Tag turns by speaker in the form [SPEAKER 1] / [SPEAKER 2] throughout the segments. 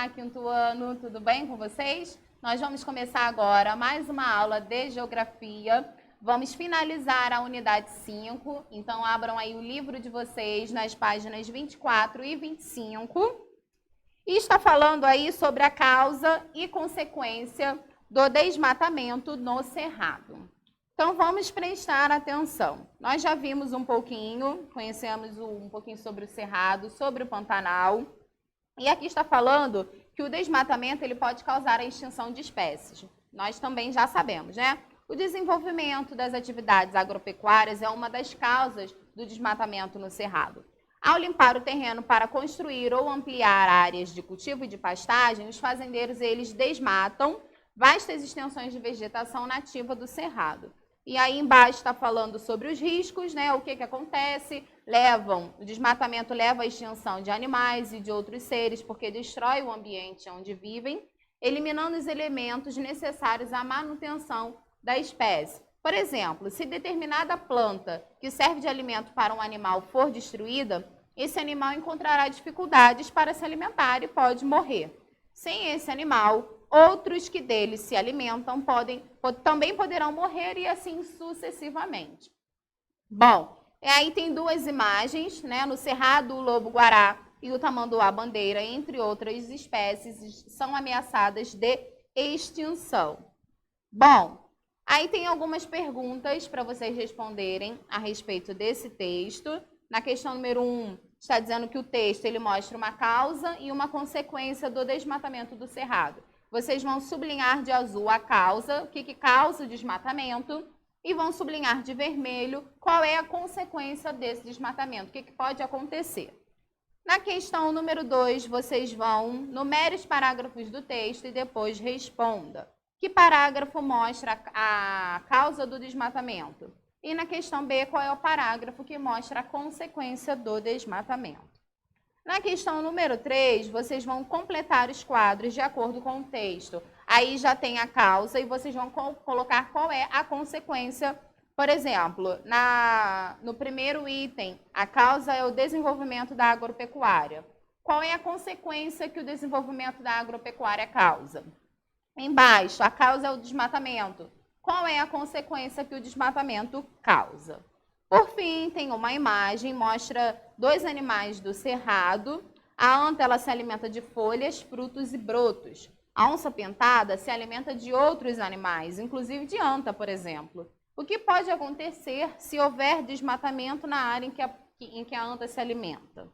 [SPEAKER 1] Olá, quinto ano, tudo bem com vocês? Nós vamos começar agora mais uma aula de Geografia. Vamos finalizar a unidade 5, então abram aí o livro de vocês nas páginas 24 e 25. E está falando aí sobre a causa e consequência do desmatamento no Cerrado. Então, vamos prestar atenção. Nós já vimos um pouquinho, conhecemos um pouquinho sobre o Cerrado, sobre o Pantanal. E aqui está falando que o desmatamento ele pode causar a extinção de espécies. Nós também já sabemos, né? O desenvolvimento das atividades agropecuárias é uma das causas do desmatamento no Cerrado. Ao limpar o terreno para construir ou ampliar áreas de cultivo e de pastagem, os fazendeiros eles desmatam vastas extensões de vegetação nativa do Cerrado. E aí embaixo está falando sobre os riscos, né? O que acontece? O desmatamento leva à extinção de animais e de outros seres, porque destrói o ambiente onde vivem, eliminando os elementos necessários à manutenção da espécie. Por exemplo, se determinada planta que serve de alimento para um animal for destruída, esse animal encontrará dificuldades para se alimentar e pode morrer. Sem esse animal, outros que dele se alimentam também poderão morrer e assim sucessivamente. Bom, aí tem duas imagens, né? No Cerrado, o lobo-guará e o tamanduá-bandeira, entre outras espécies, são ameaçadas de extinção. Bom, aí tem algumas perguntas para vocês responderem a respeito desse texto. Na questão número 1, está dizendo que o texto ele mostra uma causa e uma consequência do desmatamento do Cerrado. Vocês vão sublinhar de azul a causa, o que causa o desmatamento, e vão sublinhar de vermelho qual é a consequência desse desmatamento, o que pode acontecer. Na questão número 2, vocês vão numerar os parágrafos do texto e depois responda. Que parágrafo mostra a causa do desmatamento? E na questão B, qual é o parágrafo que mostra a consequência do desmatamento? Na questão número 3, vocês vão completar os quadros de acordo com o texto. Aí já tem a causa e vocês vão colocar qual é a consequência. Por exemplo, no primeiro item, a causa é o desenvolvimento da agropecuária. Qual é a consequência que o desenvolvimento da agropecuária causa? Embaixo, a causa é o desmatamento. Qual é a consequência que o desmatamento causa? Por fim, tem uma imagem, mostra dois animais do cerrado. A anta ela se alimenta de folhas, frutos e brotos. A onça-pintada se alimenta de outros animais, inclusive de anta, por exemplo. O que pode acontecer se houver desmatamento na área em que a anta se alimenta?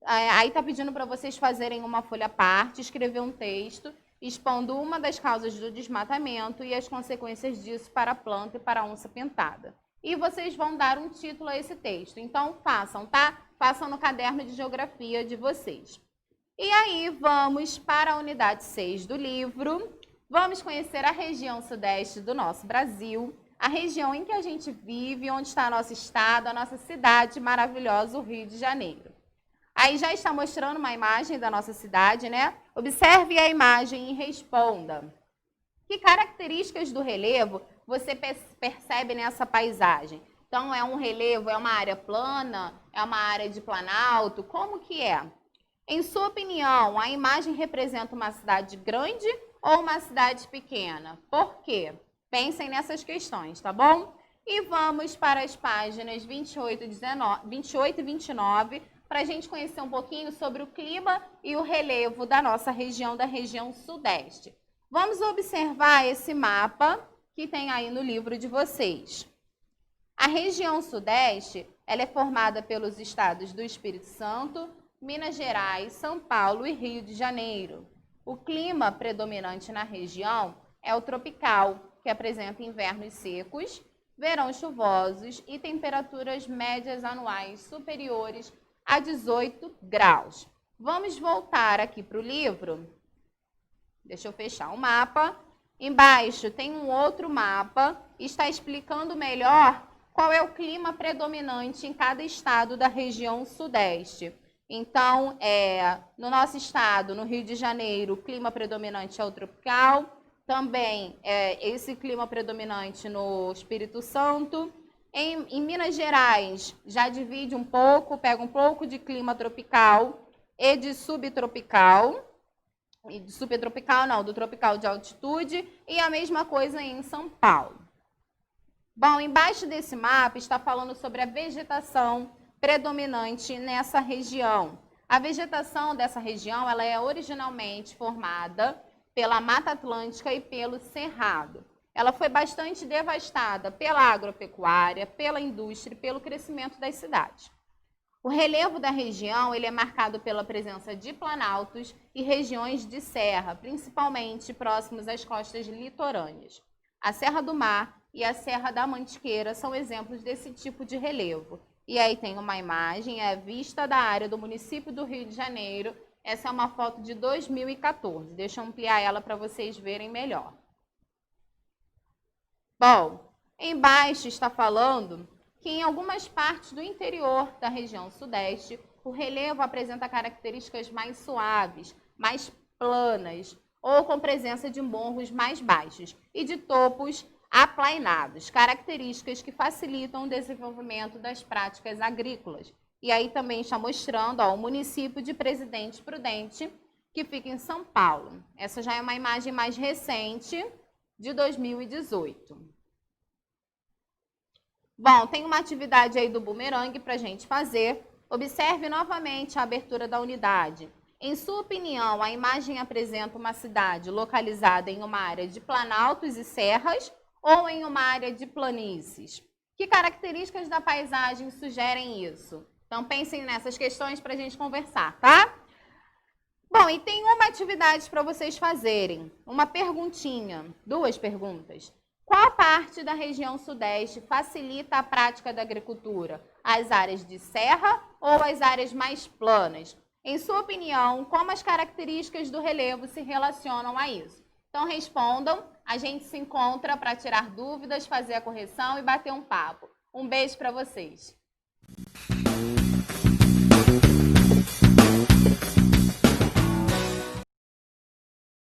[SPEAKER 1] Aí está pedindo para vocês fazerem uma folha à parte, escrever um texto, expondo uma das causas do desmatamento e as consequências disso para a planta e para a onça-pintada. E vocês vão dar um título a esse texto. Então, façam, tá? Façam no caderno de geografia de vocês. E aí, vamos para a unidade 6 do livro. Vamos conhecer a região sudeste do nosso Brasil, a região em que a gente vive, onde está nosso estado, a nossa cidade maravilhosa, o Rio de Janeiro. Aí já está mostrando uma imagem da nossa cidade, né? Observe a imagem e responda. Que características do relevo você percebe nessa paisagem? Então, é um relevo, é uma área plana, é uma área de planalto? Como que é? Em sua opinião, a imagem representa uma cidade grande ou uma cidade pequena? Por quê? Pensem nessas questões, tá bom? E vamos para as páginas 28 e 29, para a gente conhecer um pouquinho sobre o clima e o relevo da nossa região, da região sudeste. Vamos observar esse mapa que tem aí no livro de vocês. A região sudeste ela é formada pelos estados do Espírito Santo, Minas Gerais, São Paulo e Rio de Janeiro. O clima predominante na região é o tropical, que apresenta invernos secos, verões chuvosos e temperaturas médias anuais superiores a 18 graus. Vamos voltar aqui para o livro. Deixa eu fechar o mapa. Embaixo tem um outro mapa, está explicando melhor qual é o clima predominante em cada estado da região sudeste. Então, no nosso estado, no Rio de Janeiro, o clima predominante é o tropical. Também esse clima predominante no Espírito Santo. Em Minas Gerais, já divide um pouco, pega um pouco de clima tropical e de subtropical. subtropical não, do tropical de altitude, e a mesma coisa em São Paulo. Bom, embaixo desse mapa está falando sobre a vegetação predominante nessa região. A vegetação dessa região, ela é originalmente formada pela Mata Atlântica e pelo Cerrado. Ela foi bastante devastada pela agropecuária, pela indústria e pelo crescimento das cidades. O relevo da região ele é marcado pela presença de planaltos e regiões de serra, principalmente próximos às costas litorâneas. A Serra do Mar e a Serra da Mantiqueira são exemplos desse tipo de relevo. E aí tem uma imagem, é a vista da área do município do Rio de Janeiro. Essa é uma foto de 2014. Deixa eu ampliar ela para vocês verem melhor. Bom, embaixo está falando que em algumas partes do interior da região sudeste, o relevo apresenta características mais suaves, mais planas, ou com presença de morros mais baixos e de topos aplainados, características que facilitam o desenvolvimento das práticas agrícolas. E aí também está mostrando o município de Presidente Prudente, que fica em São Paulo. Essa já é uma imagem mais recente, de 2018. Bom, tem uma atividade aí do bumerangue para a gente fazer. Observe novamente a abertura da unidade. Em sua opinião, a imagem apresenta uma cidade localizada em uma área de planaltos e serras ou em uma área de planícies? Que características da paisagem sugerem isso? Então, pensem nessas questões para a gente conversar, tá? Bom, e tem uma atividade para vocês fazerem. Uma perguntinha, duas perguntas. Qual parte da região sudeste facilita a prática da agricultura? As áreas de serra ou as áreas mais planas? Em sua opinião, como as características do relevo se relacionam a isso? Então, respondam. A gente se encontra para tirar dúvidas, fazer a correção e bater um papo. Um beijo para vocês.